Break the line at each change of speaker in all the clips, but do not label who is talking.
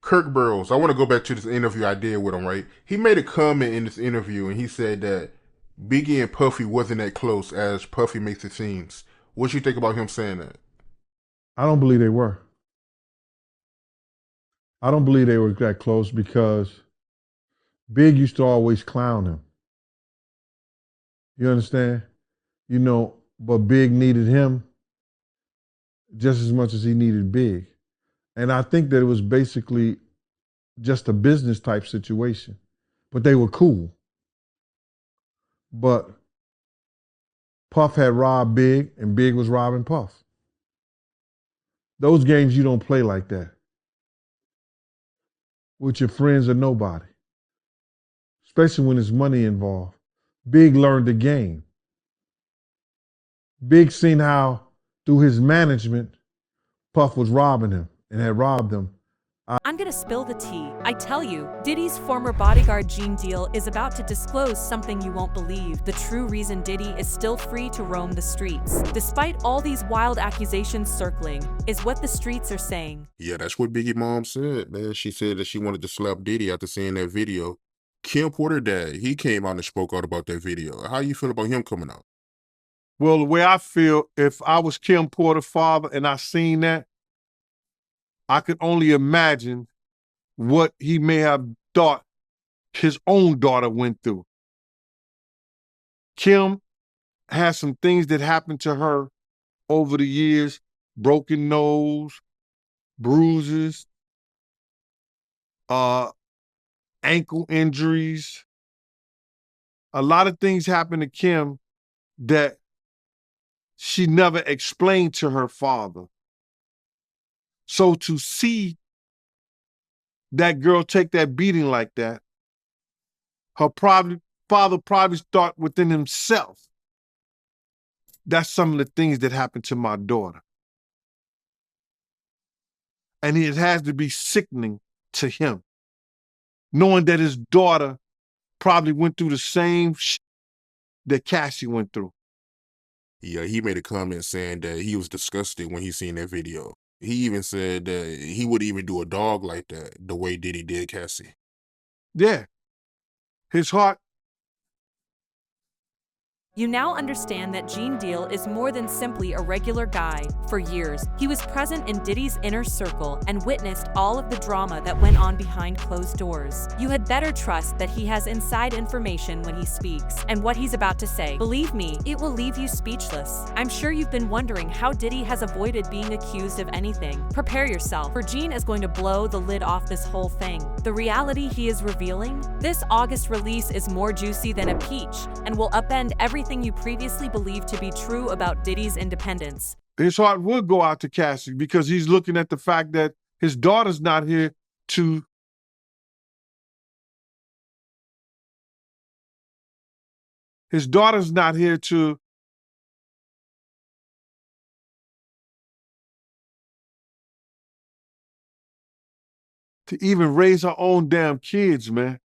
Kirk Burrows, I want to go back to this interview I did with him, right? He made a comment in this interview and he said that Biggie and Puffy wasn't that close as Puffy makes it seem. What you think about him saying that?
I don't believe they were. I don't believe they were that close because Big used to always clown him. You understand? But Big needed him just as much as he needed Big. And I think that it was basically just a business type situation. But they were cool. But Puff had robbed Big and Big was robbing Puff. Those games you don't play like that with your friends or nobody, especially when there's money involved. Big learned the game. Big seen how, through his management, Puff was robbing him and had robbed him.
I'm gonna spill the tea. I tell you, Diddy's former bodyguard Gene Deal is about to disclose something you won't believe. The true reason Diddy is still free to roam the streets, despite all these wild accusations circling, is what the streets are saying.
Yeah, that's what Biggie mom said, man. She said that she wanted to slap Diddy after seeing that video. Kim Porter dad, he came out and spoke out about that video. How you feel about him coming out?
Well, the way I feel, if I was Kim Porter's father and I seen that, I could only imagine what he may have thought his own daughter went through. Kim has some things that happened to her over the years: broken nose, bruises, ankle injuries. A lot of things happened to Kim that she never explained to her father. So to see that girl take that beating like that, her father probably thought within himself, that's some of the things that happened to my daughter. And it has to be sickening to him, knowing that his daughter probably went through the same shit that Cassie went through.
Yeah, he made a comment saying that he was disgusted when he seen that video. He even said that he would even do a dog like that, the way Diddy did Cassie.
Yeah. His heart.
You now understand that Gene Deal is more than simply a regular guy. For years, he was present in Diddy's inner circle and witnessed all of the drama that went on behind closed doors. You had better trust that he has inside information when he speaks, and what he's about to say, believe me, it will leave you speechless. I'm sure you've been wondering how Diddy has avoided being accused of anything. Prepare yourself, for Gene is going to blow the lid off this whole thing. The reality he is revealing? This August release is more juicy than a peach, and will upend everything you previously believed to be true about Diddy's independence.
His heart would go out to Cassie because he's looking at the fact that his daughter's not here to even raise her own damn kids, man.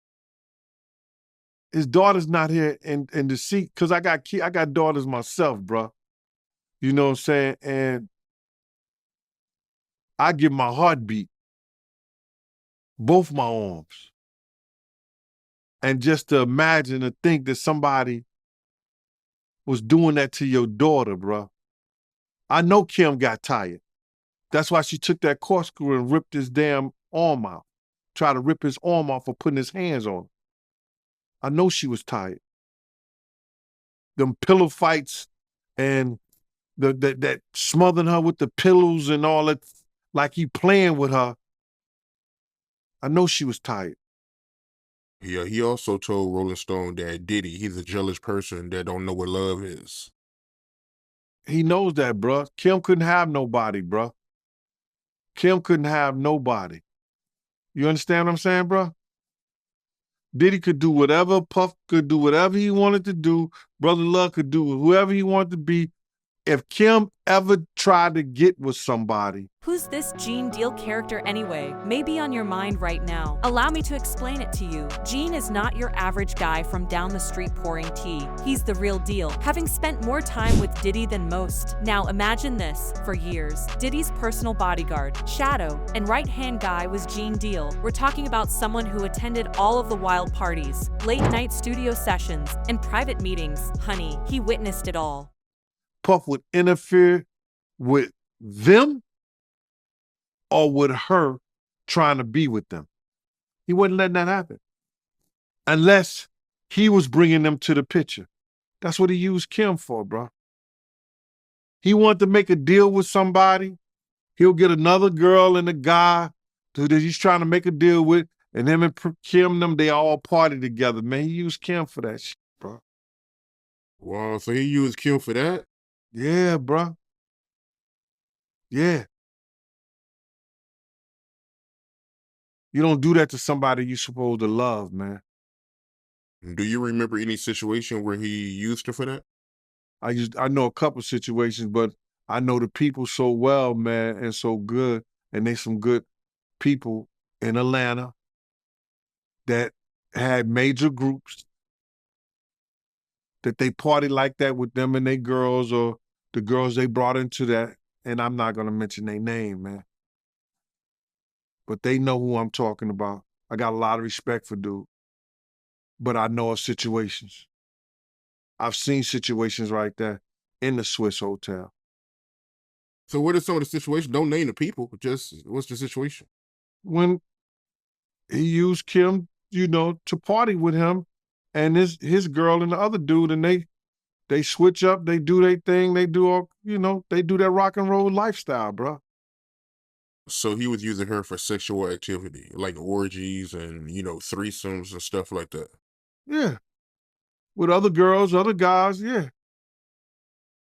His daughter's not here in the seat, because I got daughters myself, bro. You know what I'm saying? And I give my heartbeat, both my arms. And just to imagine or think that somebody was doing that to your daughter, bro. I know Kim got tired. That's why she took that corkscrew and ripped his damn arm out. Tried to rip his arm off for putting his hands on him. I know she was tired. Them pillow fights and that smothering her with the pillows and all that, like he playing with her. I know she was tired.
Yeah, he also told Rolling Stone that Diddy, he's a jealous person that don't know what love is.
He knows that, bro. Kim couldn't have nobody, bro. Kim couldn't have nobody. You understand what I'm saying, bro? Diddy could do whatever, Puff could do whatever he wanted to do, Brother Love could do whoever he wanted to be, if Kim ever tried to get with somebody,
Who's this Gene Deal character anyway? May be on your mind right now. Allow me to explain it to you. Gene is not your average guy from down the street pouring tea. He's the real deal, having spent more time with Diddy than most. Now imagine this. For years, Diddy's personal bodyguard, shadow, and right-hand guy was Gene Deal. We're talking about someone who attended all of the wild parties, late-night studio sessions, and private meetings. Honey, he witnessed it all.
Puff would interfere with them or with her trying to be with them. He wasn't letting that happen unless he was bringing them to the picture. That's what he used Kim for, bro. He wanted to make a deal with somebody. He'll get another girl and a guy that he's trying to make a deal with, and him and Kim, they all party together. Man, he used Kim for that shit, bro.
Wow, so he used Kim for that?
Yeah, bro. Yeah. You don't do that to somebody you're supposed to love, man.
Do you remember any situation where he used her for that?
I know a couple situations, but I know the people so well, man, and so good, and they some good people in Atlanta that had major groups that they party like that with them and their girls or the girls they brought into that, and I'm not gonna mention their name, man. But they know who I'm talking about. I got a lot of respect for dude, but I know of situations. I've seen situations like that in the Swiss Hotel.
So what are some of the situations? Don't name the people, just what's the situation?
When he used Kim, to party with him and his girl and the other dude, and they switch up, they do their thing, they do all, they do that rock and roll lifestyle, bro.
So he was using her for sexual activity, like orgies and, threesomes and stuff like that.
Yeah. With other girls, other guys, yeah.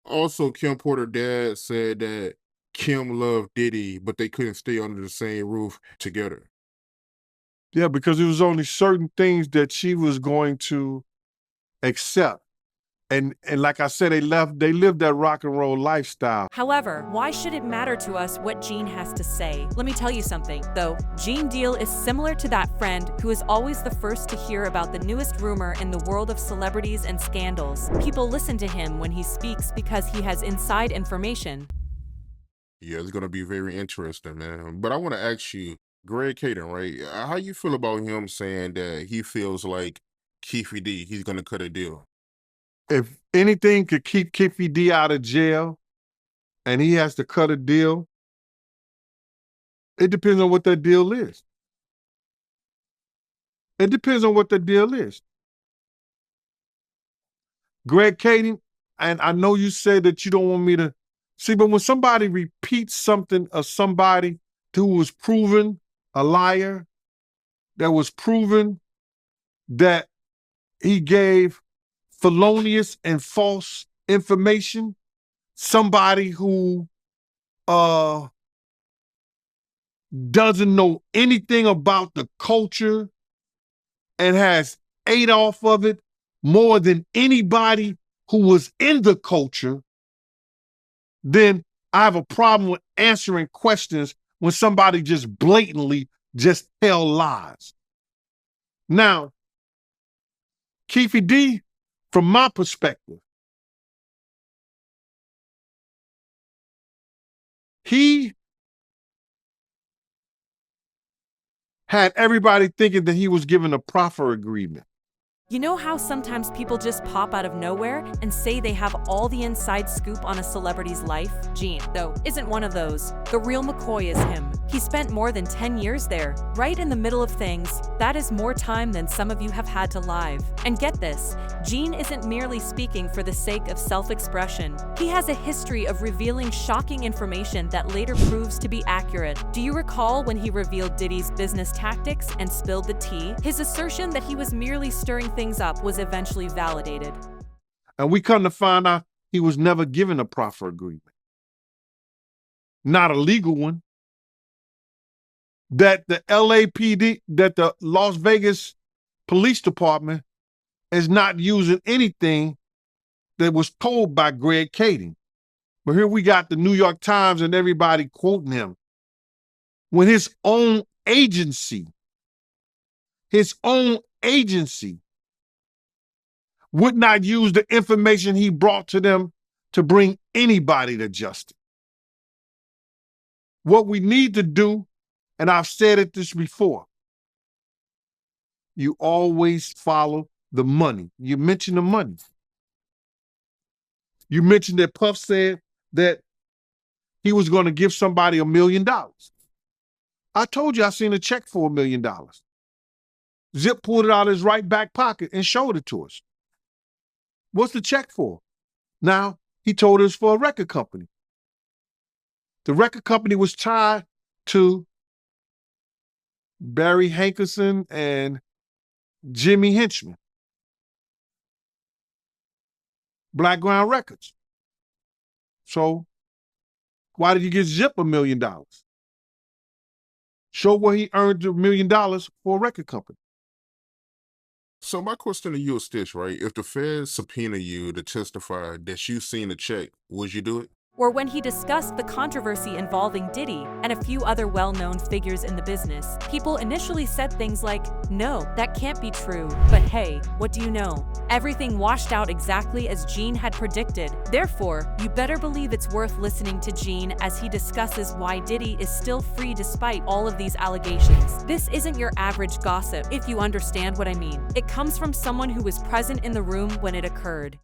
Also, Kim Porter's dad said that Kim loved Diddy, but they couldn't stay under the same roof together.
Yeah, because it was only certain things that she was going to accept. And like I said, they lived that rock and roll lifestyle.
However, why should it matter to us what Gene has to say? Let me tell you something, though. Gene Deal is similar to that friend who is always the first to hear about the newest rumor in the world of celebrities and scandals. People listen to him when he speaks because he has inside information.
Yeah, it's going to be very interesting, man. But I want to ask you, Greg Caden, right? How you feel about him saying that he feels like Keefe D, he's going to cut a deal?
If anything could keep Keefe D out of jail and he has to cut a deal, it depends on what that deal is. It depends on what the deal is. Greg Caden, and I know you said that you don't want me to see, but when somebody repeats something of somebody who was proven a liar, that was proven that he gave felonious and false information, somebody who doesn't know anything about the culture and has ate off of it more than anybody who was in the culture, then I have a problem with answering questions when somebody just blatantly just tell lies. Now, Keefe D, from my perspective, he had everybody thinking that he was given a proffer agreement.
You know how sometimes people just pop out of nowhere and say they have all the inside scoop on a celebrity's life? Gene, though, isn't one of those. The real McCoy is him. He spent more than 10 years there, right in the middle of things. That is more time than some of you have had to live. And get this, Gene isn't merely speaking for the sake of self-expression. He has a history of revealing shocking information that later proves to be accurate. Do you recall when he revealed Diddy's business tactics and spilled the tea? His assertion that he was merely stirring things up was eventually validated.
And we come to find out he was never given a proffer agreement. Not a legal one. That the LAPD, that the Las Vegas Police Department is not using anything that was told by Greg Caden. But here we got the New York Times and everybody quoting him when his own agency would not use the information he brought to them to bring anybody to justice. What we need to do, and I've said this before, you always follow the money. You mentioned the money. You mentioned that Puff said that he was going to give somebody $1 million. I told you I seen a check for $1 million. Zip pulled it out of his right back pocket and showed it to us. What's the check for? Now, he told us for a record company. The record company was tied to Barry Hankerson and Jimmy Henchman. Blackground Records. So why did you give Zip $1 million? Show where he earned $1 million for a record company.
So my question to you is this, right? If the feds subpoena you to testify that you seen a check, would you do it?
Or when he discussed the controversy involving Diddy and a few other well-known figures in the business, people initially said things like, "No, that can't be true. But hey, what do you know?" Everything washed out exactly as Gene had predicted. Therefore, you better believe it's worth listening to Gene as he discusses why Diddy is still free despite all of these allegations. This isn't your average gossip, if you understand what I mean. It comes from someone who was present in the room when it occurred.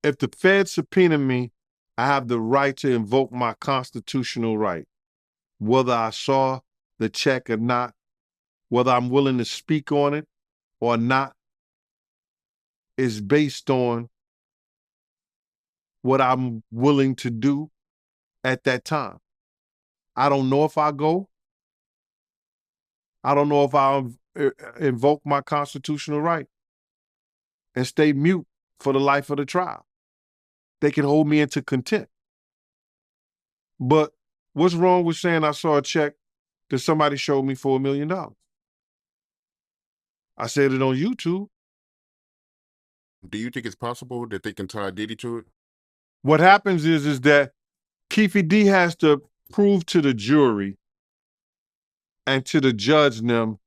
If the feds subpoena me, I have the right to invoke my constitutional right. Whether I saw the check or not, whether I'm willing to speak on it or not, is based on what I'm willing to do at that time. I don't know if I go. I don't know if I'll invoke my constitutional right and stay mute for the life of the trial. They can hold me into contempt. But what's wrong with saying I saw a check that somebody showed me for $1 million? I said it on YouTube.
Do you think it's possible that they can tie Diddy to it?
What happens is that Keefe D has to prove to the jury and to the judge and them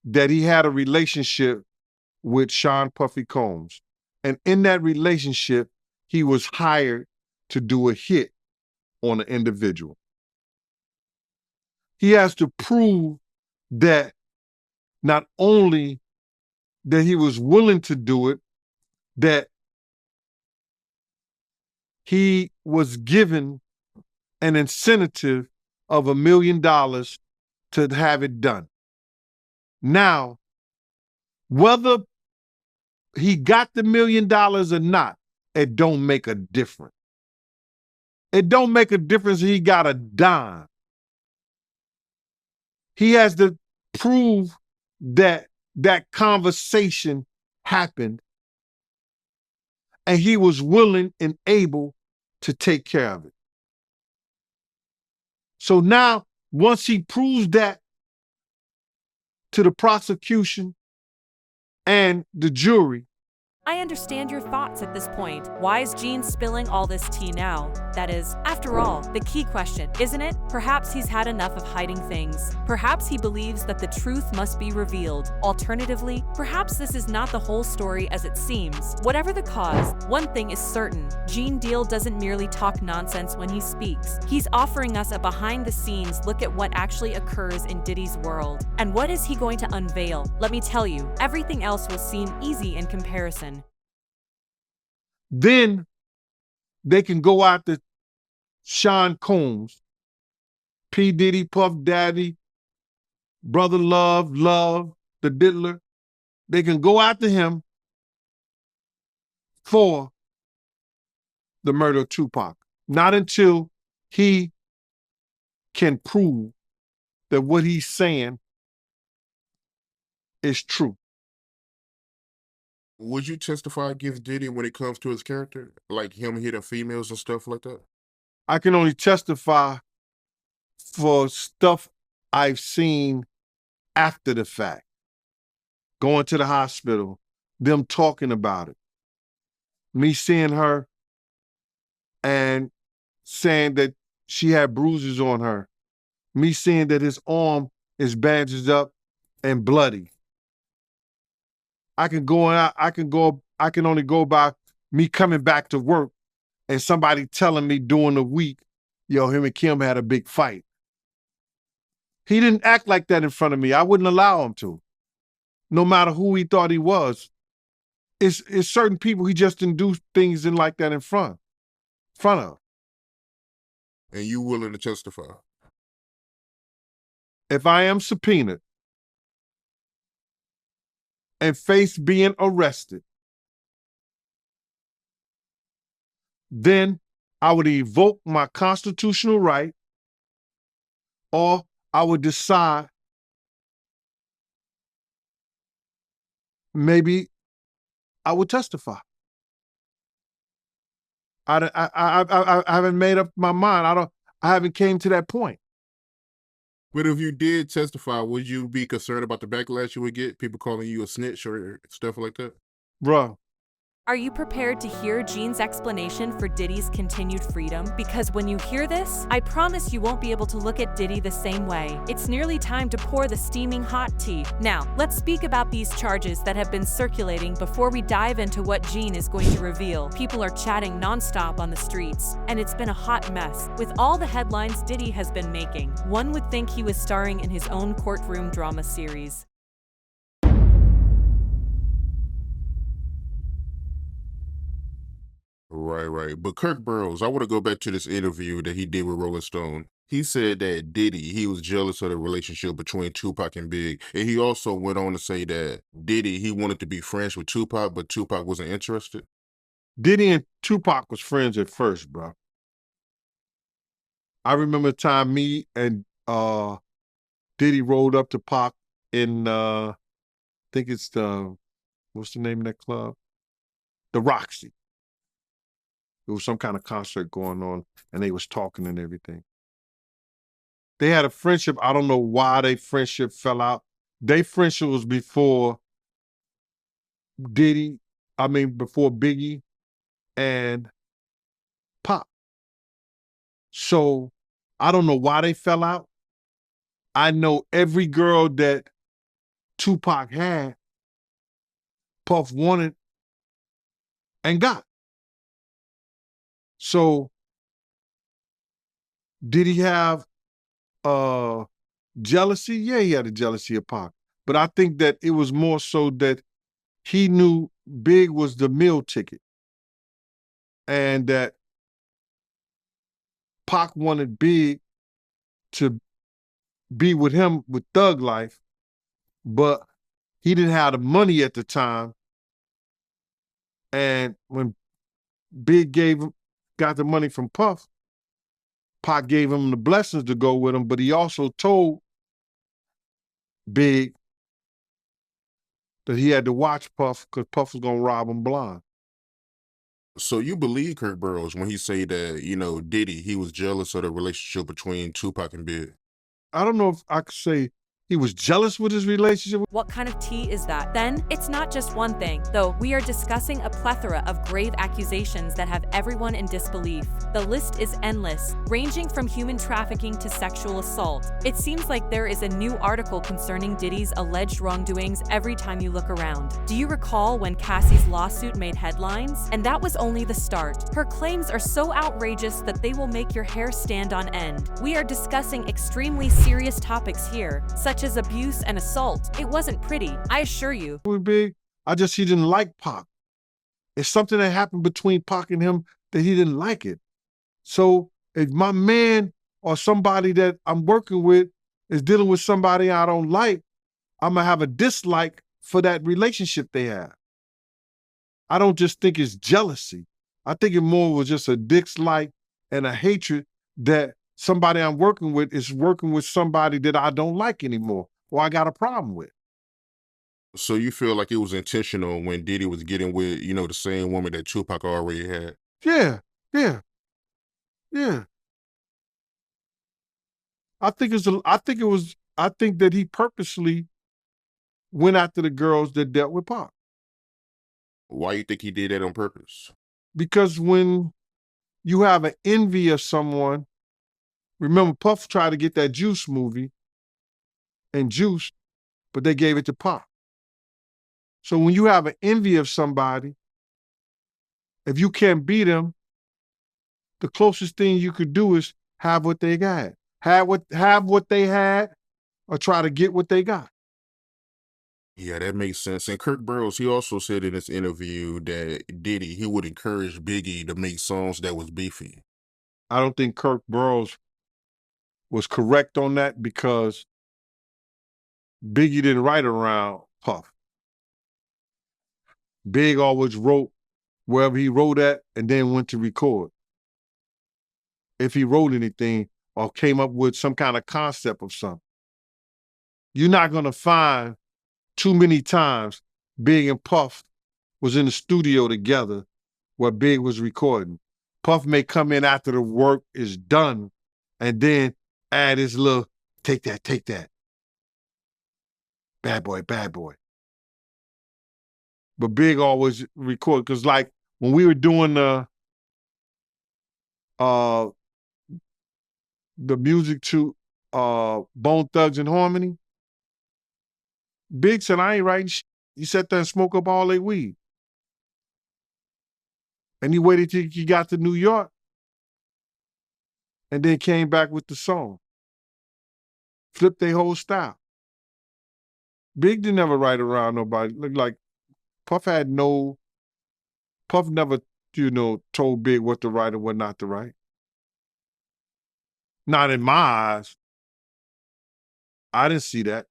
that he had a relationship with Sean Puffy Combs. And in that relationship, he was hired to do a hit on an individual. He has to prove that not only that he was willing to do it, that he was given an incentive of $1 million to have it done. Now, whether he got the $1 million or not, it don't make a difference. It don't make a difference if he got a dime. He has to prove that that conversation happened and he was willing and able to take care of it. So now, once he proves that to the prosecution and the jury,
I understand your thoughts at this point. Why is Gene spilling all this tea now? That is, after all, the key question, isn't it? Perhaps he's had enough of hiding things. Perhaps he believes that the truth must be revealed. Alternatively, perhaps this is not the whole story as it seems. Whatever the cause, one thing is certain. Gene Deal doesn't merely talk nonsense when he speaks. He's offering us a behind-the-scenes look at what actually occurs in Diddy's world. And what is he going to unveil? Let me tell you, everything else will seem easy in comparison.
then they can go after Sean Combs, P. Diddy, Puff Daddy, Brother Love, the Diddler. They can go after him for the murder of Tupac. Not until he can prove that what he's saying is true.
Would you testify against Diddy when it comes to his character? Like him hitting females and stuff like that?
I can only testify for stuff I've seen after the fact. Going to the hospital, them talking about it. Me seeing her and saying that she had bruises on her, me seeing that his arm is bandaged up and bloody. I can only go by me coming back to work and somebody telling me during the week, yo, him and Kim had a big fight. He didn't act like that in front of me. I wouldn't allow him to, no matter who he thought he was. It's certain people he just didn't do things in like that in front of.
And you willing to testify?
If I am subpoenaed and face being arrested, then I would evoke my constitutional right, or I would decide maybe I would testify. I haven't made up my mind. I haven't came to that point.
But if you did testify, would you be concerned about the backlash you would get? People calling you a snitch or stuff like that?
Bruh,
Are you prepared to hear Gene's explanation for Diddy's continued freedom? Because when you hear this, I promise you won't be able to look at Diddy the same way. It's nearly time to pour the steaming hot tea. Now, let's speak about these charges that have been circulating before we dive into what Gene is going to reveal. People are chatting nonstop on the streets, and it's been a hot mess. With all the headlines Diddy has been making, one would think he was starring in his own courtroom drama series.
Right. But Kirk Burrows, I want to go back to this interview that he did with Rolling Stone. He said that Diddy, he was jealous of the relationship between Tupac and Big. And he also went on to say that Diddy, he wanted to be friends with Tupac, but Tupac wasn't interested.
Diddy and Tupac was friends at first, bro. I remember the time me and Diddy rolled up to Pac in, I think it's what's the name of that club? The Roxy. There was some kind of concert going on, and they was talking and everything. They had a friendship. I don't know why their friendship fell out. Their friendship was before before Biggie and Pop. So I don't know why they fell out. I know every girl that Tupac had, Puff wanted and got. So did he have jealousy? Yeah, he had a jealousy of Pac. But I think that it was more so that he knew Big was the meal ticket, and that Pac wanted Big to be with him with Thug Life, but he didn't have the money at the time. And when Big got the money from Puff, Pac gave him the blessings to go with him, but he also told Big that he had to watch Puff because Puff was gonna rob him blind.
So you believe Kirk Burrows when he say that, Diddy, he was jealous of the relationship between Tupac and Big?
I don't know if I could say he was jealous with his relationship.
What kind of tea is that? Then, it's not just one thing, though we are discussing a plethora of grave accusations that have everyone in disbelief. The list is endless, ranging from human trafficking to sexual assault. It seems like there is a new article concerning Diddy's alleged wrongdoings every time you look around. Do you recall when Cassie's lawsuit made headlines? And that was only the start. Her claims are so outrageous that they will make your hair stand on end. We are discussing extremely serious topics here, such as abuse and assault. It wasn't pretty, I assure you.
Big, he didn't like Pac. It's something that happened between Pac and him that he didn't like it. So if my man or somebody that I'm working with is dealing with somebody I don't like, I'm gonna have a dislike for that relationship they have. I don't just think it's jealousy. I think it more was just a dislike and a hatred that somebody I'm working with is working with somebody that I don't like anymore or I got a problem with.
So you feel like it was intentional when Diddy was getting with, the same woman that Tupac already had?
Yeah. I think that he purposely went after the girls that dealt with Pac.
Why you think he did that on purpose?
Because when you have an envy of someone. Remember, Puff tried to get that Juice movie and Juice, but they gave it to Pop. So when you have an envy of somebody, if you can't beat them, the closest thing you could do is have what they got. Have what they had, or try to get what they got.
Yeah, that makes sense. And Kirk Burrows, he also said in this interview that Diddy, he would encourage Biggie to make songs that was beefy.
I don't think Kirk Burrows was correct on that because Biggie didn't write around Puff. Big always wrote wherever he wrote at and then went to record. If he wrote anything or came up with some kind of concept of something. You're not going to find too many times Big and Puff was in the studio together where Big was recording. Puff may come in after the work is done and then add his little, take that. Bad boy. But Big always record, because like when we were doing the music to Bone Thugs and Harmony, Big said, I ain't writing shit. He sat there and smoked up all their weed. And he waited till he got to New York and then came back with the song. Flipped their whole style. Big didn't ever write around nobody. Looked like Puff never, told Big what to write and what not to write. Not in my eyes. I didn't see that.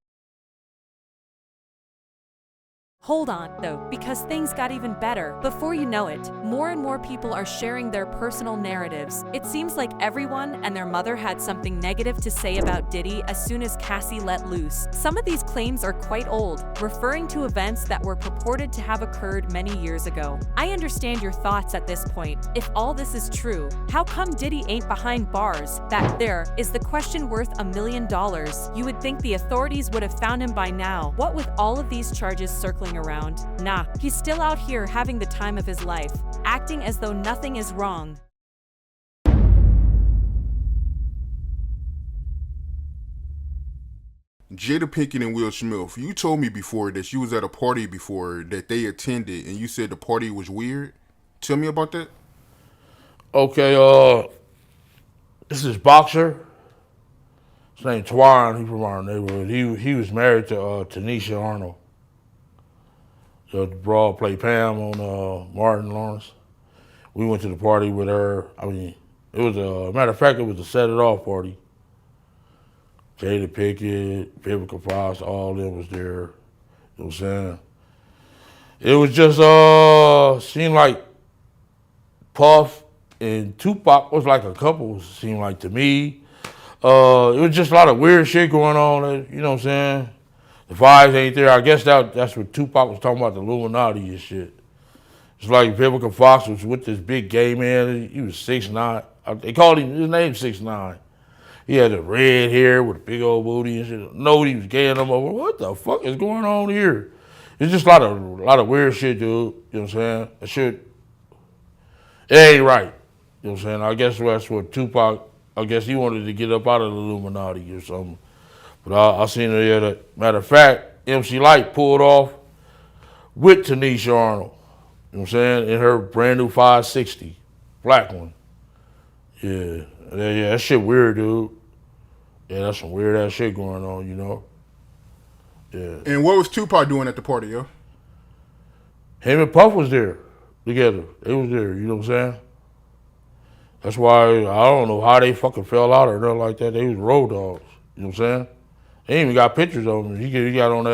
Hold on, though, because things got even better. Before you know it, more and more people are sharing their personal narratives. It seems like everyone and their mother had something negative to say about Diddy as soon as Cassie let loose. Some of these claims are quite old, referring to events that were purported to have occurred many years ago. I understand your thoughts at this point. If all this is true, how come Diddy ain't behind bars? That there is the question worth $1 million. You would think the authorities would have found him by now. What with all of these charges circling around? Nah, he's still out here having the time of his life, acting as though nothing is wrong.
Jada Pinkett and Will Smith, you told me before that you was at a party before that they attended and you said the party was weird. Tell me about that.
Okay, this is boxer. His name's Twan. He's from our neighborhood. He was married to Tanisha Arnold. The broad played Pam on Martin Lawrence. We went to the party with her. I mean, it was matter of fact, it was a set it off party. Jada Pinkett, Vivica Fox, all of them was there. You know what I'm saying? It was just seemed like Puff and Tupac was like a couple, seemed like to me. It was just a lot of weird shit going on, you know what I'm saying? The vibes ain't there. I guess that's what Tupac was talking about, the Illuminati and shit. It's like Vivica Fox was with this big gay man. He was 6'9". They called him, his name 6'9". He had the red hair with a big old booty and shit. Nobody was gaying him over. What the fuck is going on here? It's just a lot of weird shit, dude. You know what I'm saying? That shit, it ain't right. You know what I'm saying? I guess that's what Tupac, I guess he wanted to get up out of the Illuminati or something. But I seen her there. That, matter of fact, MC Lyte pulled off with Tanisha Arnold. You know what I'm saying? In her brand new 560, black one. Yeah, that shit weird, dude. Yeah, that's some weird ass shit going on, you know? Yeah.
And what was Tupac doing at the party, yo?
Him and Puff was there together. They was there, you know what I'm saying? That's why I don't know how they fucking fell out or nothing like that. They was road dogs, you know what I'm saying? They even got pictures of him. He got on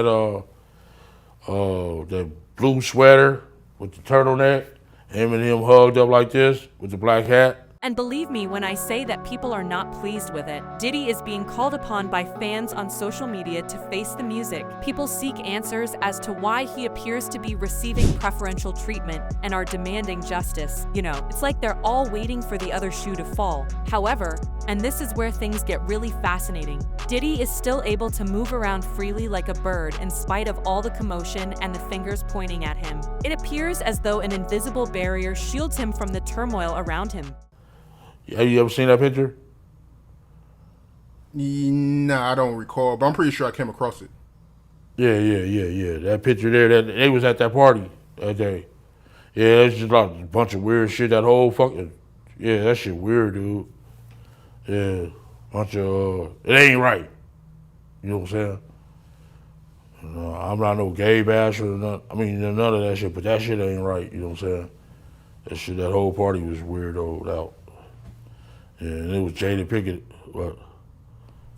that blue sweater with the turtleneck. Him and him hugged up like this with the black hat.
And believe me when I say that people are not pleased with it. Diddy is being called upon by fans on social media to face the music. People seek answers as to why he appears to be receiving preferential treatment and are demanding justice. You know, it's like they're all waiting for the other shoe to fall. However, and this is where things get really fascinating, Diddy is still able to move around freely like a bird in spite of all the commotion and the fingers pointing at him. It appears as though an invisible barrier shields him from the turmoil around him.
Have you ever seen that picture?
Nah, I don't recall, but I'm pretty sure I came across it.
Yeah. That picture there, that they was at that party that day. Yeah, it's just like a bunch of weird shit. That whole fucking, yeah, that shit weird, dude. Yeah, bunch of, it ain't right. You know what I'm saying? I'm not no gay basher or none. I mean, none of that shit, but that shit ain't right. You know what I'm saying? That shit, that whole party was weirdoed out. Yeah, and it was Jada Pickett, but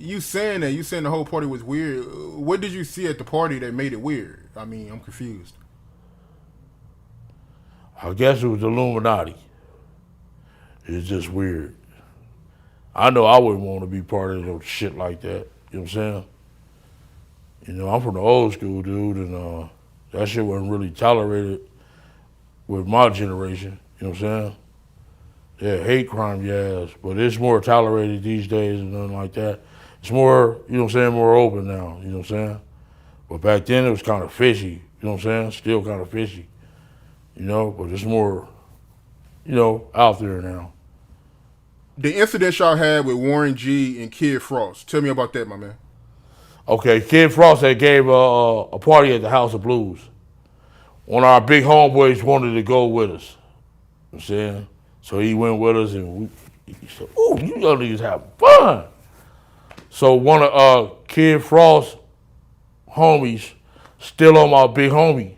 You saying that? You saying the whole party was weird? What did you see at the party that made it weird? I mean, I'm confused.
I guess it was the Illuminati. It's just weird. I know I wouldn't want to be part of no shit like that. You know what I'm saying? You know, I'm from the old school, dude, and that shit wasn't really tolerated with my generation. You know what I'm saying? Yeah, hate crime, yes, but it's more tolerated these days and nothing like that. It's more, you know what I'm saying, more open now. You know what I'm saying? But back then it was kind of fishy. You know what I'm saying? Still kind of fishy. You know, but it's more, you know, out there now.
The incident y'all had with Warren G and Kid Frost. Tell me about that, my man.
Okay, Kid Frost had gave a party at the House of Blues. One of our big homeboys wanted to go with us. You know what I'm saying? So he went with us and he said, "Ooh, you young niggas having fun." So one of Kid Frost's homies still on my big homie.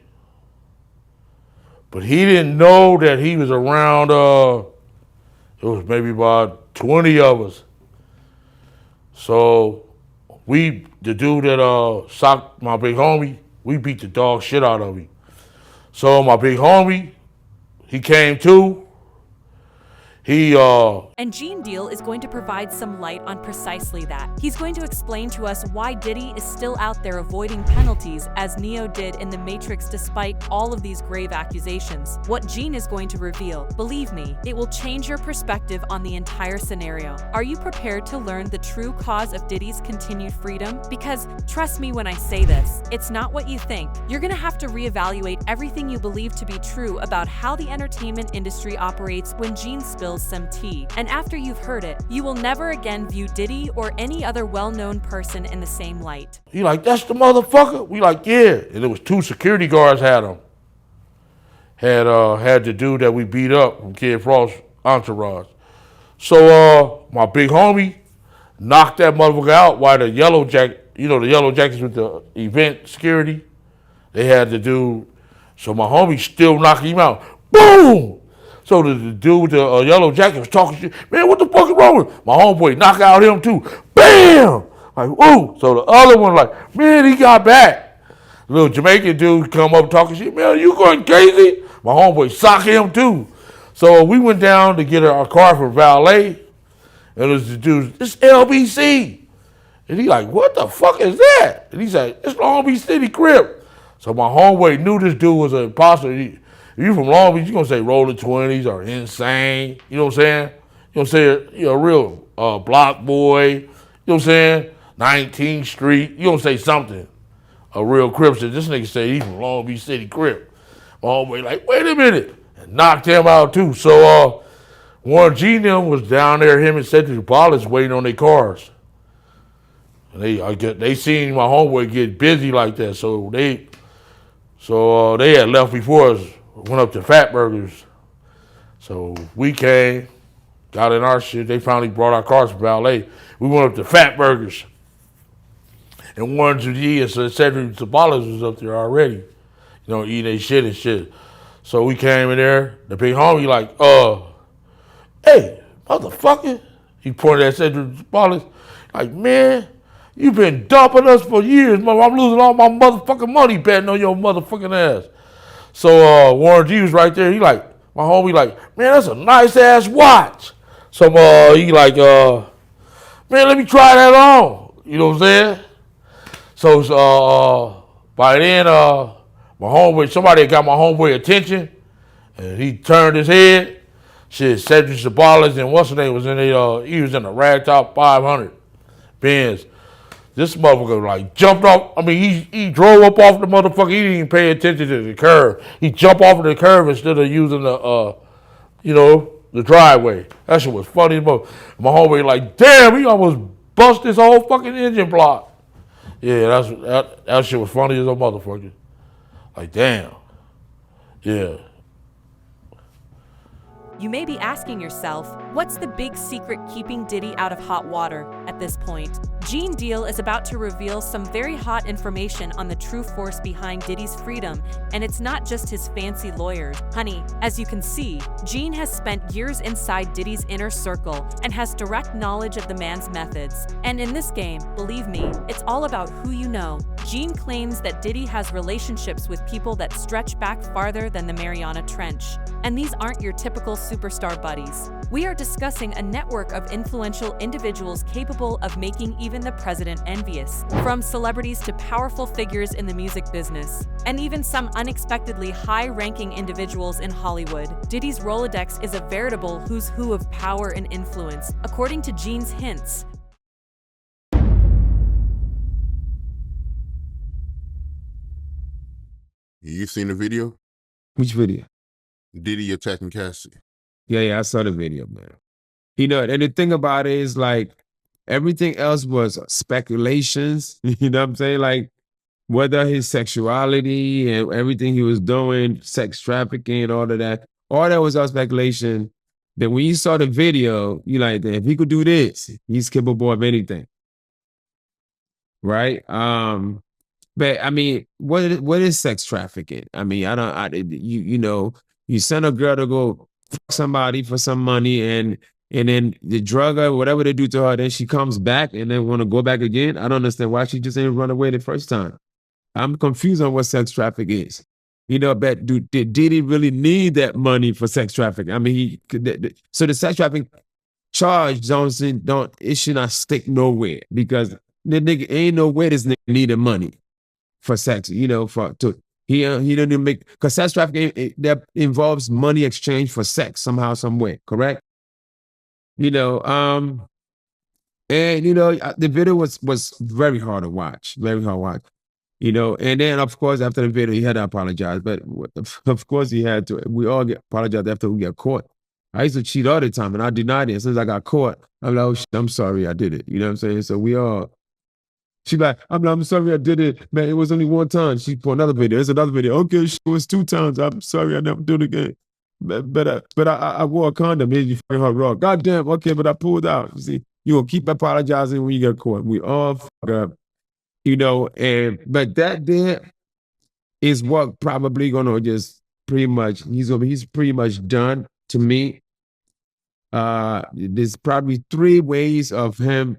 But he didn't know that he was around, it was maybe about 20 of us. So the dude that socked my big homie, we beat the dog shit out of him. So my big homie, he came too.
And Gene Deal is going to provide some light on precisely that. He's going to explain to us why Diddy is still out there avoiding penalties as Neo did in The Matrix despite all of these grave accusations. What Gene is going to reveal, believe me, it will change your perspective on the entire scenario. Are you prepared to learn the true cause of Diddy's continued freedom? Because, trust me when I say this, it's not what you think. You're gonna have to reevaluate everything you believe to be true about how the entertainment industry operates when Gene spills some tea. And after you've heard it, you will never again view Diddy or any other well-known person in the same light.
He like, "That's the motherfucker?" We like, "Yeah." And it was 2 security guards had him. Had the dude that we beat up from Kid Frost's entourage. So my big homie knocked that motherfucker out while the yellow jacket, you know, the yellow jackets with the event security, they had the dude. So my homie still knocking him out. Boom! So the dude with the yellow jacket was talking shit. "Man, what the fuck is wrong with him?" My homeboy knock out him too. Bam! Like, ooh. So the other one like, man, he got back. The little Jamaican dude come up talking shit. "Man, are you going crazy?" My homeboy sock him too. So we went down to get our car from valet. And it was the dude, "It's LBC." And he like, "What the fuck is that?" And he said, "It's Long Beach City Crip." So my homeboy knew this dude was an imposter. If you from Long Beach, you gonna say Rolling 20s or Insane. You know what I'm saying? You know what I'm saying? You know, real block boy. You know what I'm saying? 19th Street. You gonna say something. A real Crip said, "This nigga say he from Long Beach City Crip." My homeboy like, "Wait a minute." And knocked him out too. So Warren G and them was down there, him and Cedric Wallace waiting on their cars. And they seen my homeboy get busy like that, so they had left before us, went up to Fat Burgers. So we came, got in our shit. They finally brought our cars from valet. We went up to Fat Burgers. And Warren G and Cedric Wallace was up there already, you know, eating their shit and shit. So we came in there. The big homie like, "Hey, motherfucker." He pointed at Cedric Wallace like, "Man, you been dumping us for years, mother. I'm losing all my motherfucking money betting on your motherfucking ass." So Warren G was right there. He like, my homie like, "Man, that's a nice ass watch." So he like, "Man, let me try that on." You know what I'm saying? So by then, my homeboy, somebody had got my homeboy attention, and he turned his head. Shit, Cedric Sabalas and what's his name was in he was in a ragtop 500 Benz. This motherfucker like jumped off. I mean, he drove up off the motherfucker. He didn't even pay attention to the curve. He jumped off of the curve instead of using the, the driveway. That shit was funny as fuck. My homeboy like, damn, he almost bust this whole fucking engine block. Yeah, that shit was funny as a motherfucker. Like, damn. Yeah.
You may be asking yourself, what's the big secret keeping Diddy out of hot water at this point? Gene Deal is about to reveal some very hot information on the true force behind Diddy's freedom, and it's not just his fancy lawyers. Honey, as you can see, Gene has spent years inside Diddy's inner circle and has direct knowledge of the man's methods. And in this game, believe me, it's all about who you know. Gene claims that Diddy has relationships with people that stretch back farther than the Mariana Trench. And these aren't your typical superstar buddies. We are discussing a network of influential individuals capable of making even the president envious. From celebrities to powerful figures in the music business, and even some unexpectedly high-ranking individuals in Hollywood, Diddy's Rolodex is a veritable who's who of power and influence, according to Gene's hints.
You seen the video?
Which video?
Diddy attacking Cassie.
Yeah, I saw the video, man. You know, and the thing about it is like everything else was speculations. You know what I'm saying? Like whether his sexuality and everything he was doing, sex trafficking, all that was all speculation. Then when you saw the video, you like, if he could do this, he's capable of anything. Right? But I mean, what is sex trafficking? I mean, you know, you send a girl to go fuck somebody for some money and then the drug her, whatever they do to her, then she comes back and then want to go back again. I don't understand why she just ain't run away the first time. I'm confused on what sex trafficking is. You know, but did Diddy really need that money for sex trafficking? I mean, so the sex trafficking charge it should not stick nowhere because the nigga ain't no way this nigga needed money for sex. You know, he don't even make, because sex trafficking that involves money exchange for sex somehow, some way, correct? You know, and you know, the video was very hard to watch, you know, and then of course after the video he had to apologize, but of course he had to. We all apologize after we get caught. I used to cheat all the time and I denied it. As soon as I got caught, I'm like, oh shit, I'm sorry I did it. You know what I'm saying? So we all, she like, I'm sorry I did it, man. It was only one time. She put another video. There's another video. Okay, it was 2 times. I'm sorry I never do it again. But I wore a condom. Made you fucking her wrong. God damn. Okay, but I pulled out. You see, you will keep apologizing when you get caught. We all fuck up, you know. But that there is what probably gonna just pretty much he's pretty much done to me. There's probably 3 ways of him.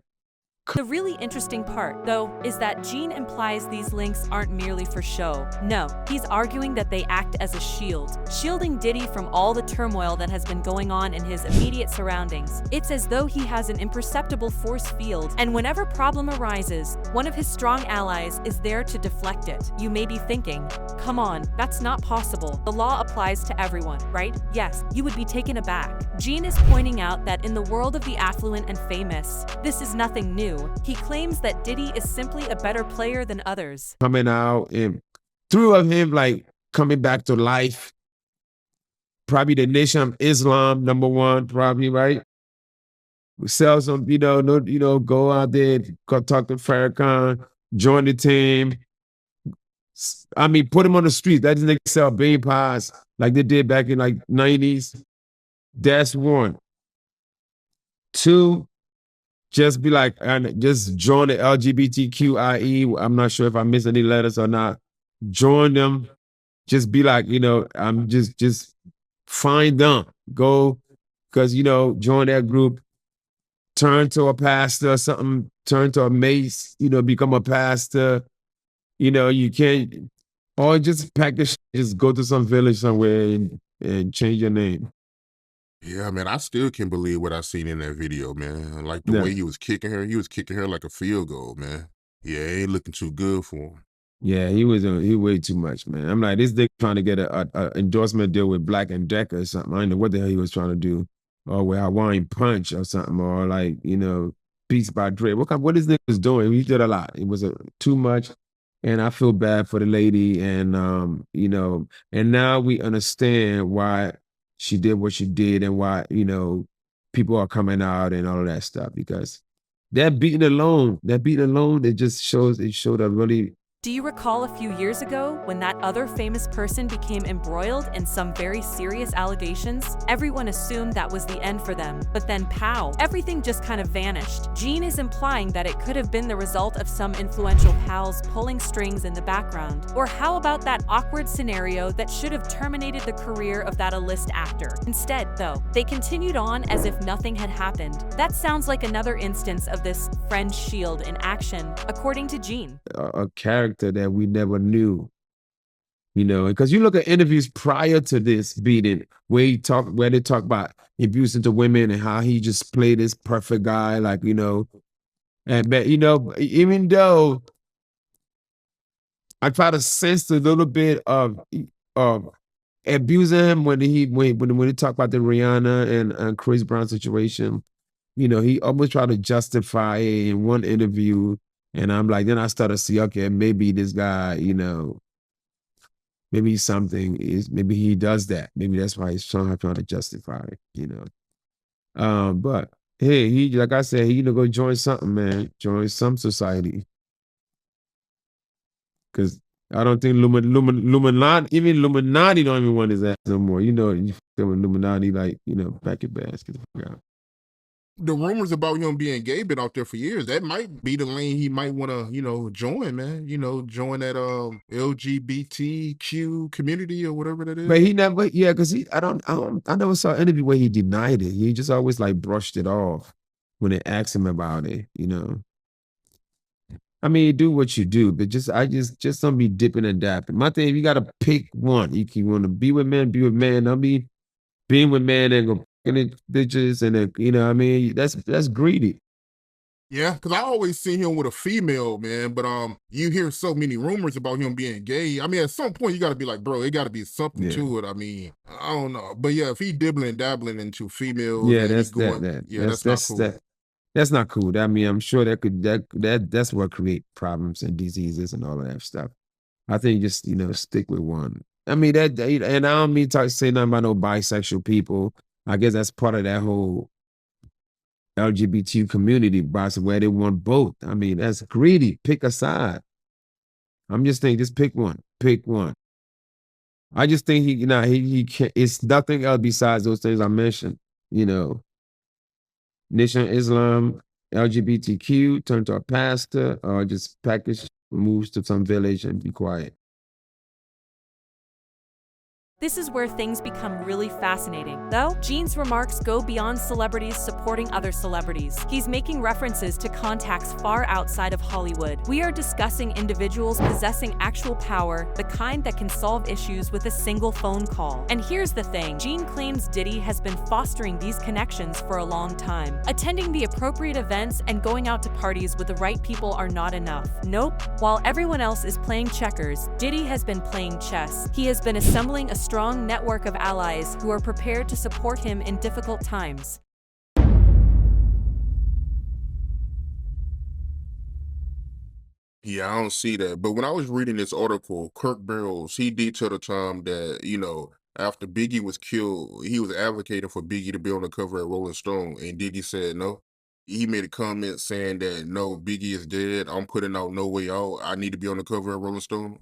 The really interesting part, though, is that Gene implies these links aren't merely for show. No, he's arguing that they act as a shield, shielding Diddy from all the turmoil that has been going on in his immediate surroundings. It's as though he has an imperceptible force field, and whenever problem arises, one of his strong allies is there to deflect it. You may be thinking, come on, that's not possible. The law applies to everyone, right? Yes, you would be taken aback. Gene is pointing out that in the world of the affluent and famous, this is nothing new. He claims that Diddy is simply a better player than others.
Coming out and through of him like coming back to life. Probably the Nation of Islam, number 1, probably, right? Sell some, go out there, go talk to Farrakhan, join the team. I mean, put him on the street. That nigga sell bean pies like they did back in like 90s. That's 1. 2, just be like, and just join the LGBTQIE. I'm not sure if I missed any letters or not. Join them. Just be like, I'm just find them. Go, because, join that group. Turn to a pastor or something. Turn to a mace, become a pastor. You can't, or just pack the shit, just go to some village somewhere and change your name.
Yeah, man, I still can't believe what I seen in that video, man. Like the way he was kicking her like a field goal, man. Yeah, it ain't looking too good for him.
Yeah, he way too much, man. I'm like, this dick trying to get a endorsement deal with Black and Decker or something. I don't know what the hell he was trying to do, or with Hawaiian Punch or something, or like, Beats by Dre. What this nigga was doing? He did a lot. It was too much, and I feel bad for the lady, and and now we understand why she did what she did and why, people are coming out and all of that stuff because that beating alone, it just showed a really.
Do you recall a few years ago when that other famous person became embroiled in some very serious allegations? Everyone assumed that was the end for them, but then pow, everything just kind of vanished. Gene is implying that it could have been the result of some influential pals pulling strings in the background. Or how about that awkward scenario that should have terminated the career of that A-list actor? Instead, though, they continued on as if nothing had happened. That sounds like another instance of this friend shield in action, according to Gene.
A character that we never knew, because you look at interviews prior to this beating where they talk about abusing to women and how he just played this perfect guy, but even though I try to sense a little bit of abusing him when he talked about the Rihanna and Chris Brown situation, he almost tried to justify it in one interview. And I'm like, then I started to see, okay, maybe this guy, maybe maybe he does that. Maybe that's why he's trying to justify it, But hey, like I said, he go join something, man. Join some society. Because I don't think Illuminati, even Illuminati don't even want his ass no more. You Illuminati, pack your bags, get the fuck out.
The rumors about him being gay been out there for years. That might be the lane he might want to, join, man. Join that LGBTQ community or whatever that is.
But he never, yeah, because I never saw an interview where he denied it. He just always brushed it off when they asked him about it, I mean, you do what you do, but just don't be dipping and dapping. My thing, you gotta pick one. You want to be with men, be with men. Don't be being with men and go fucking bitches and I mean, that's greedy.
Yeah, because I always see him with a female, man. But you hear so many rumors about him being gay. I mean, at some point you got to be like, bro, it got to be something to it. I mean, I don't know, but yeah, if he dibbling dabbling into females,
yeah,
and
that's
that's not cool.
That's not cool. I mean, I'm sure that's what create problems and diseases and all of that stuff. I think just stick with one. I mean and I don't mean to say nothing about no bisexual people. I guess that's part of that whole LGBT community, where they want both. I mean, that's greedy. Pick a side. I'm just saying, just pick one. Pick one. I just think he can't. It's nothing else besides those things I mentioned. Nation Islam, LGBTQ, turn to a pastor, or just package, moves to some village and be quiet.
This is where things become really fascinating. Though, Gene's remarks go beyond celebrities supporting other celebrities. He's making references to contacts far outside of Hollywood. We are discussing individuals possessing actual power, the kind that can solve issues with a single phone call. And here's the thing, Gene claims Diddy has been fostering these connections for a long time. Attending the appropriate events and going out to parties with the right people are not enough. Nope. While everyone else is playing checkers, Diddy has been playing chess. He has been assembling a strong network of allies who are prepared to support him in difficult times.
Yeah, I don't see that. But when I was reading this article, Kirk Barrels, he detailed a time that, after Biggie was killed, he was advocating for Biggie to be on the cover of Rolling Stone, and Diddy said no. He made a comment saying that, no, Biggie is dead. I'm putting out No Way Out. I need to be on the cover of Rolling Stone.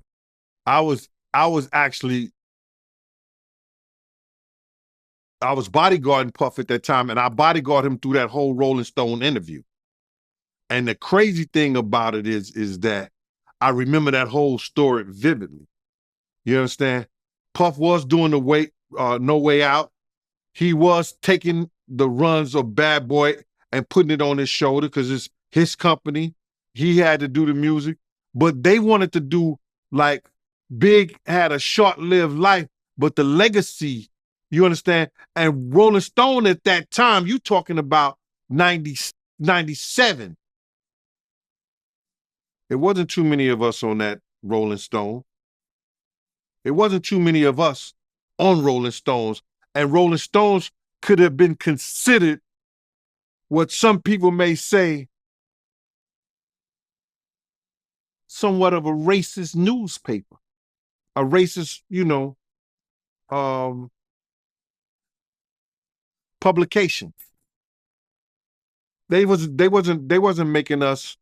I was bodyguarding Puff at that time, and I bodyguarded him through that whole Rolling Stone interview. And the crazy thing about it is that I remember that whole story vividly. You understand? Puff was doing the No Way Out. He was taking the runs of Bad Boy and putting it on his shoulder because it's his company. He had to do the music. But they wanted to do Big had a short-lived life, but the legacy, you understand? And Rolling Stone at that time, you talking about 97. It wasn't too many of us on that Rolling Stone. It wasn't too many of us on Rolling Stones. And Rolling Stones could have been considered what some people may say somewhat of a racist newspaper. A racist, publication. They wasn't making us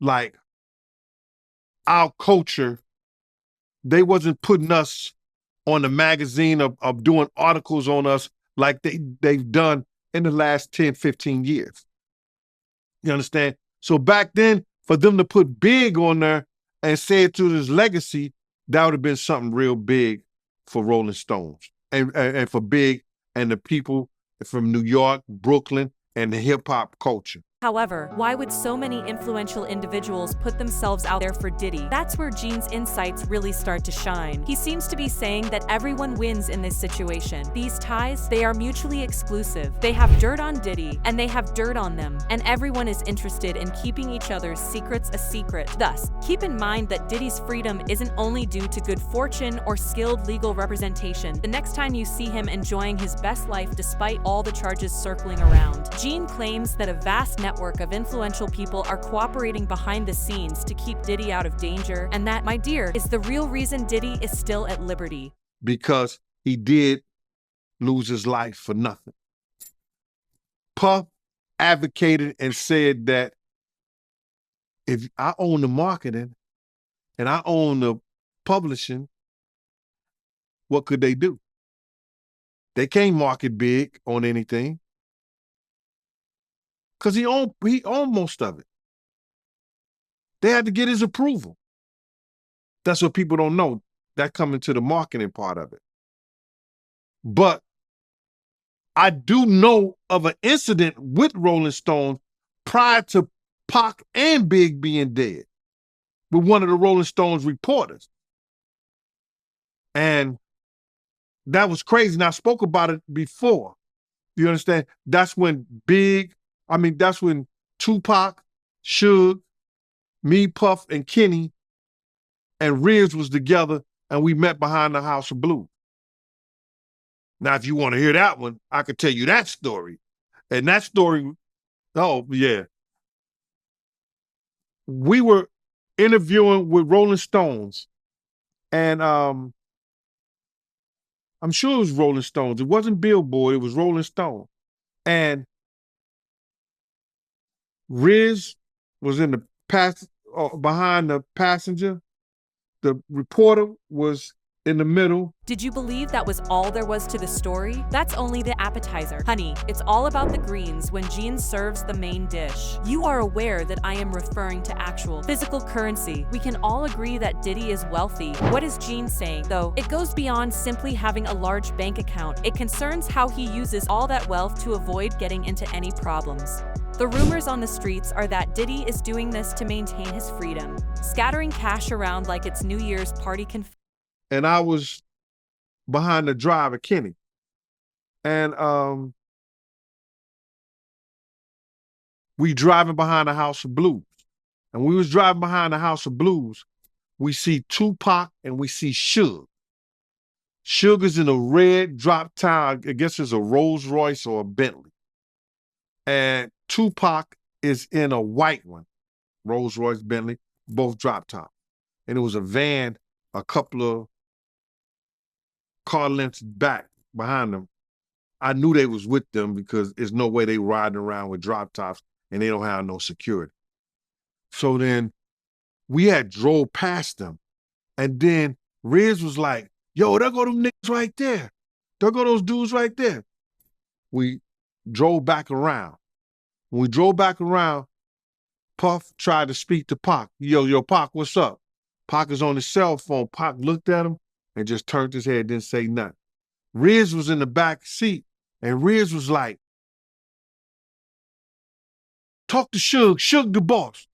like our culture. They wasn't putting us on the magazine of doing articles on us like they've done in the last 10, 15 years. You understand? So back then, for them to put Big on there and say it to his legacy, that would have been something real big for Rolling Stones and for Big and the people from New York, Brooklyn, and the hip hop culture.
However, why would so many influential individuals put themselves out there for Diddy? That's where Gene's insights really start to shine. He seems to be saying that everyone wins in this situation. These ties, they are mutually exclusive. They have dirt on Diddy, and they have dirt on them, and everyone is interested in keeping each other's secrets a secret. Thus, keep in mind that Diddy's freedom isn't only due to good fortune or skilled legal representation. The next time you see him enjoying his best life despite all the charges circling around. Gene claims that a vast network of influential people are cooperating behind the scenes to keep Diddy out of danger, and that, my dear, is the real reason Diddy is still at liberty.
Because he did lose his life for nothing. Puff advocated and said that if I own the marketing and I own the publishing, what could they do? They can't market Big on anything. Because he owned most of it. They had to get his approval. That's what people don't know. That comes into the marketing part of it. But I do know of an incident with Rolling Stone prior to Pac and Big being dead with one of the Rolling Stones reporters. And that was crazy. And I spoke about it before. You understand? That's when Tupac, Suge, me, Puff, and Kenny, and Riz was together, and we met behind the House of Blues. Now, if you want to hear that one, I could tell you that story. And that story, oh, yeah. We were interviewing with Rolling Stones, and I'm sure it was Rolling Stones. It wasn't Billboard, it was Rolling Stone. And Riz was in the behind the passenger. The reporter was in the middle.
Did you believe that was all there was to the story? That's only the appetizer. Honey, it's all about the greens when Gene serves the main dish. You are aware that I am referring to actual physical currency. We can all agree that Diddy is wealthy. What is Gene saying, though? It goes beyond simply having a large bank account. It concerns how he uses all that wealth to avoid getting into any problems. The rumors on the streets are that Diddy is doing this to maintain his freedom, scattering cash around like it's New Year's party confetti.
And I was behind the driver, Kenny. And we driving behind the House of Blues. And we was driving behind the House of Blues, we see Tupac and we see Suge. Suge is in a red drop top, I guess it's a Rolls Royce or a Bentley. And Tupac is in a white one, Rolls Royce, Bentley, both drop top. And it was a van, a couple of car lengths back behind them. I knew they was with them because there's no way they riding around with drop tops and they don't have no security. So then we had drove past them. And then Riz was like, yo, there go them niggas right there. There go those dudes right there. We drove back around. When we drove back around, Puff tried to speak to Pac. Yo, Pac, what's up? Pac is on his cell phone. Pac looked at him and just turned his head, didn't say nothing. Riz was in the back seat, and Riz was like, talk to Suge, Suge the boss.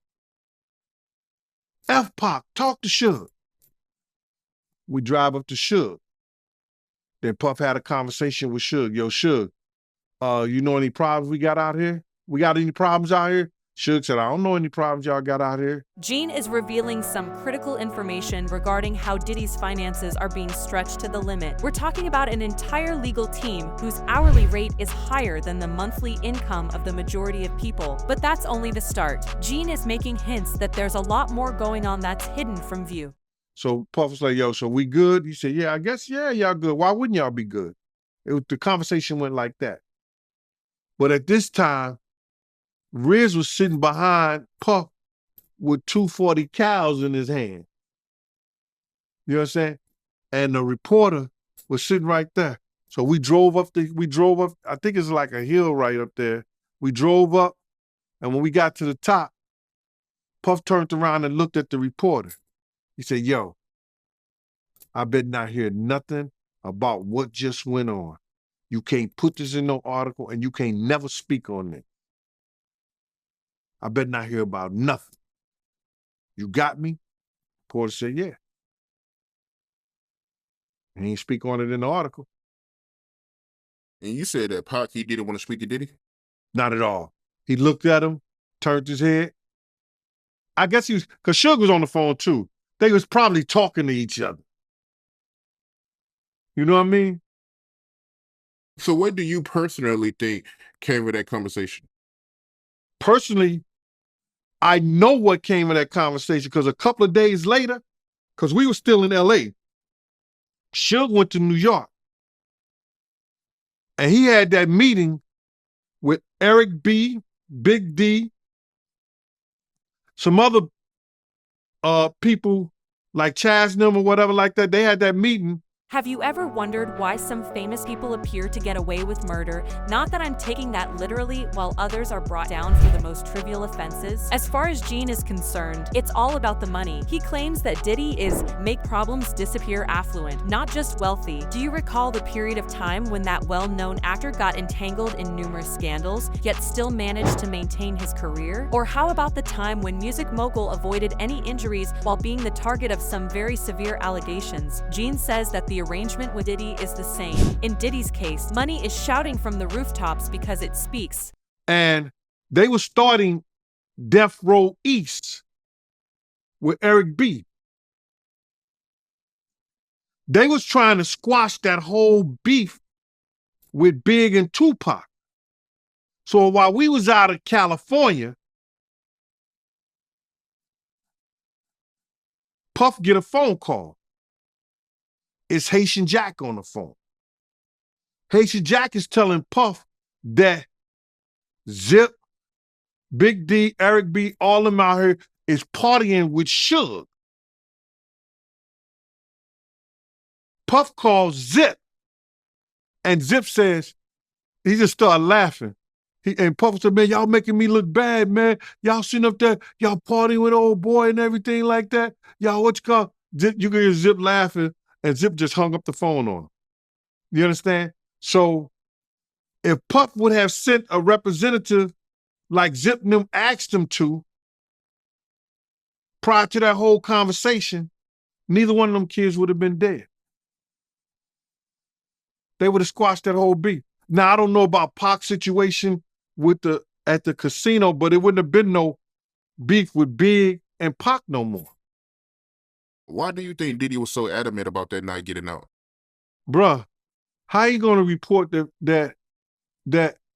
F Pac, talk to Suge. We drive up to Suge. Then Puff had a conversation with Suge. Yo, Suge, you know any problems we got out here? We got any problems out here? Suge said, I don't know any problems y'all got out here.
Gene is revealing some critical information regarding how Diddy's finances are being stretched to the limit. We're talking about an entire legal team whose hourly rate is higher than the monthly income of the majority of people. But that's only the start. Gene is making hints that there's a lot more going on that's hidden from view.
So Puff was like, yo, so we good? He said, yeah, I guess, yeah, y'all good. Why wouldn't y'all be good? The conversation went like that. But at this time, Riz was sitting behind Puff with 240 cals in his hand. You know what I'm saying? And the reporter was sitting right there. So we drove up, I think it's like a hill right up there. We drove up, and when we got to the top, Puff turned around and looked at the reporter. He said, yo, I better not hear nothing about what just went on. You can't put this in no article, and you can't never speak on it. I better not hear about nothing. You got me? Porter said, yeah. He ain't speak on it in the article.
And you said that Pac, he didn't want to speak to Diddy?
Not at all. He looked at him, turned his head. I guess he was, because Suge was on the phone too. They was probably talking to each other. You know what I mean?
So what do you personally think came of that conversation?
Personally, I know what came of that conversation because a couple of days later, because we were still in LA, Suge went to New York. And he had that meeting with Eric B., Big D, some other people like Chasnum or whatever like that. They had that meeting.
Have you ever wondered why some famous people appear to get away with murder? Not that I'm taking that literally, while others are brought down for the most trivial offenses. As far as Gene is concerned, it's all about the money. He claims that Diddy is make problems disappear affluent, not just wealthy. Do you recall the period of time when that well-known actor got entangled in numerous scandals, yet still managed to maintain his career? Or how about the time when music mogul avoided any injuries while being the target of some very severe allegations? Gene says that the arrangement with Diddy is the same. In Diddy's case, money is shouting from the rooftops because it speaks.
And they were starting Death Row East with Eric B. They was trying to squash that whole beef with Big and Tupac. So while we was out of California, Puff get a phone call. It's Haitian Jack on the phone. Haitian Jack is telling Puff that Zip, Big D, Eric B, all of them out here is partying with Suge. Puff calls Zip, and Zip says, he just started laughing. And Puff said, man, y'all making me look bad, man. Y'all sitting up there, y'all partying with old boy and everything like that. Y'all, what you call? Zip, you can hear Zip laughing, and Zip just hung up the phone on him. You understand? So if Puff would have sent a representative like Zip and them asked him to, prior to that whole conversation, neither one of them kids would have been dead. They would have squashed that whole beef. Now, I don't know about Pac's situation at the casino, but it wouldn't have been no beef with Big and Pac no more.
Why do you think Diddy was so adamant about that night getting out?
Bruh, how you gonna report that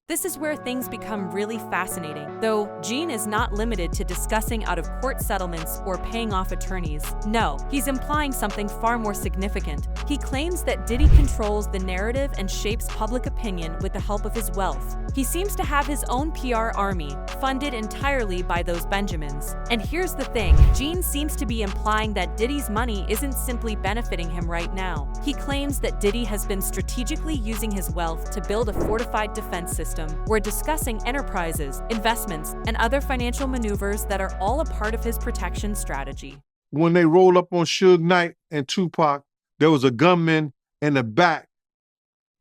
This is where things become really fascinating. Though, Gene is not limited to discussing out-of-court settlements or paying off attorneys. No, he's implying something far more significant. He claims that Diddy controls the narrative and shapes public opinion with the help of his wealth. He seems to have his own PR army, funded entirely by those Benjamins. And here's the thing, Gene seems to be implying that Diddy's money isn't simply benefiting him right now. He claims that Diddy has been strategically using his wealth to build a fortified defense system. We're discussing enterprises, investments, and other financial maneuvers that are all a part of his protection strategy.
When they rolled up on Suge Knight and Tupac, there was a gunman in the back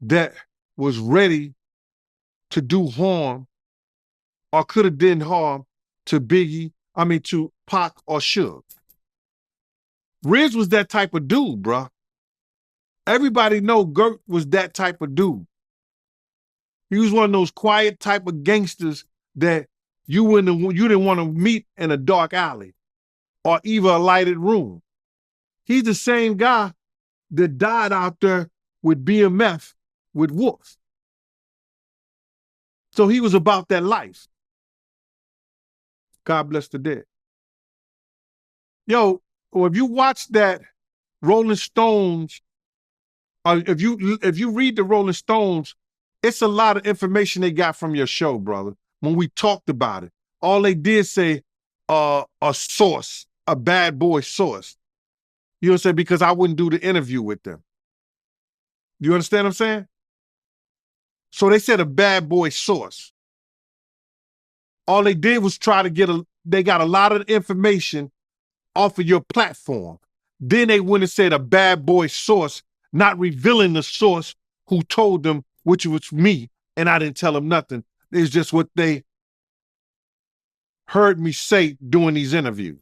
that was ready to do harm or could have done harm to to Pac or Suge. Riz was that type of dude, bruh. Everybody know Gert was that type of dude. He was one of those quiet type of gangsters that you didn't want to meet in a dark alley or even a lighted room. He's the same guy that died out there with BMF with Wolf. So he was about that life. God bless the dead. Yo, if you watch that Rolling Stones, or if you read the Rolling Stones It's a lot of information they got from your show, brother. When we talked about it, all they did say, a source, a bad boy source. You know what I'm saying? Because I wouldn't do the interview with them. You understand what I'm saying? So they said a bad boy source. All they did was try to they got a lot of information off of your platform. Then they went and said a bad boy source, not revealing the source who told them, which was me, and I didn't tell them nothing. It's just what they heard me say during these interviews.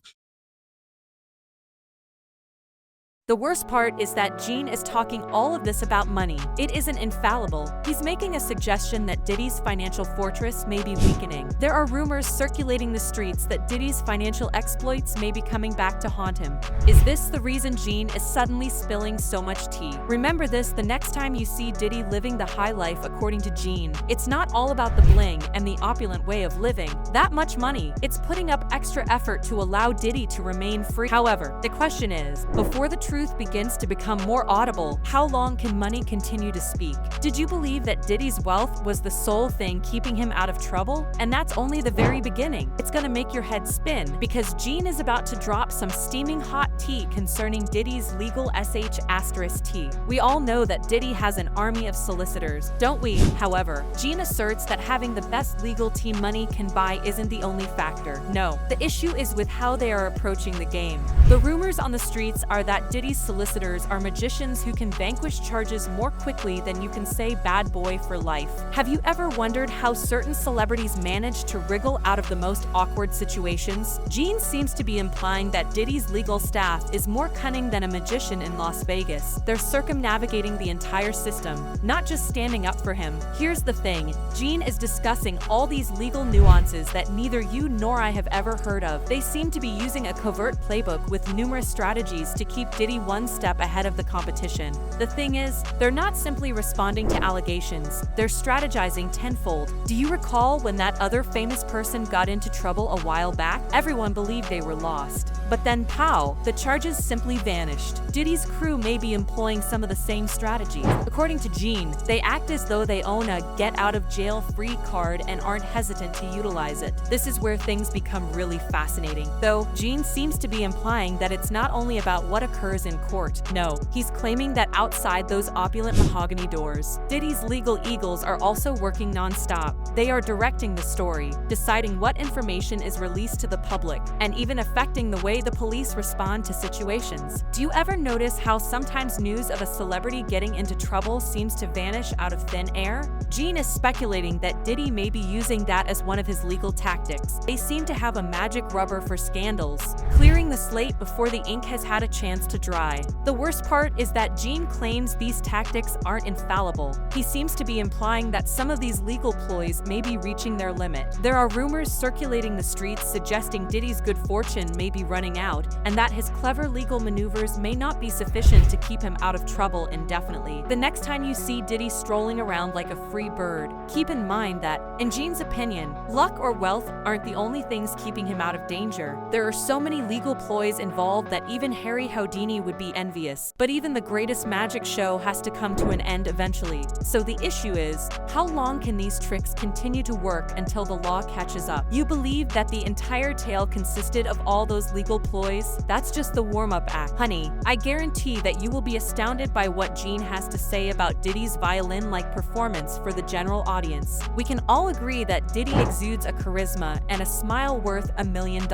The worst part is that Gene is talking all of this about money. It isn't infallible. He's making a suggestion that Diddy's financial fortress may be weakening. There are rumors circulating the streets that Diddy's financial exploits may be coming back to haunt him. Is this the reason Gene is suddenly spilling so much tea? Remember this the next time you see Diddy living the high life according to Gene. It's not all about the bling and the opulent way of living. That much money, it's putting up extra effort to allow Diddy to remain free. However, the question is, before the truth begins to become more audible, how long can money continue to speak? Did you believe that Diddy's wealth was the sole thing keeping him out of trouble? And that's only the very beginning. It's gonna make your head spin, because Gene is about to drop some steaming hot tea concerning Diddy's legal *T. We all know that Diddy has an army of solicitors, don't we? However, Gene asserts that having the best legal team money can buy isn't the only factor. No, the issue is with how they are approaching the game. The rumors on the streets are that Diddy's solicitors are magicians who can vanquish charges more quickly than you can say bad boy for life. Have you ever wondered how certain celebrities manage to wriggle out of the most awkward situations? Gene seems to be implying that Diddy's legal staff is more cunning than a magician in Las Vegas. They're circumnavigating the entire system, not just standing up for him. Here's the thing, Gene is discussing all these legal nuances that neither you nor I have ever heard of. They seem to be using a covert playbook with numerous strategies to keep Diddy one step ahead of the competition. The thing is, they're not simply responding to allegations, they're strategizing tenfold. Do you recall when that other famous person got into trouble a while back? Everyone believed they were lost. But then pow, the charges simply vanished. Diddy's crew may be employing some of the same strategies. According to Gene, they act as though they own a get-out-of-jail-free card and aren't hesitant to utilize it. This is where things become really fascinating. Though, Gene seems to be implying that it's not only about what occurs in court. No, he's claiming that outside those opulent mahogany doors, Diddy's legal eagles are also working non-stop. They are directing the story, deciding what information is released to the public, and even affecting the way the police respond to situations. Do you ever notice how sometimes news of a celebrity getting into trouble seems to vanish out of thin air? Gene is speculating that Diddy may be using that as one of his legal tactics. They seem to have a magic rubber for scandals, clearing the slate before the ink has had a chance to dry. The worst part is that Gene claims these tactics aren't infallible. He seems to be implying that some of these legal ploys may be reaching their limit. There are rumors circulating the streets suggesting Diddy's good fortune may be running out, and that his clever legal maneuvers may not be sufficient to keep him out of trouble indefinitely. The next time you see Diddy strolling around like a free bird, keep in mind that, in Gene's opinion, luck or wealth aren't the only things keeping him out of danger. There are so many legal ploys involved that even Harry Houdini would be envious. But even the greatest magic show has to come to an end eventually. So the issue is, how long can these tricks continue to work until the law catches up? You believe that the entire tale consisted of all those legal ploys? That's just the warm-up act. Honey, I guarantee that you will be astounded by what Gene has to say about Diddy's violin-like performance for the general audience. We can all agree that Diddy exudes a charisma and a smile worth $1 million.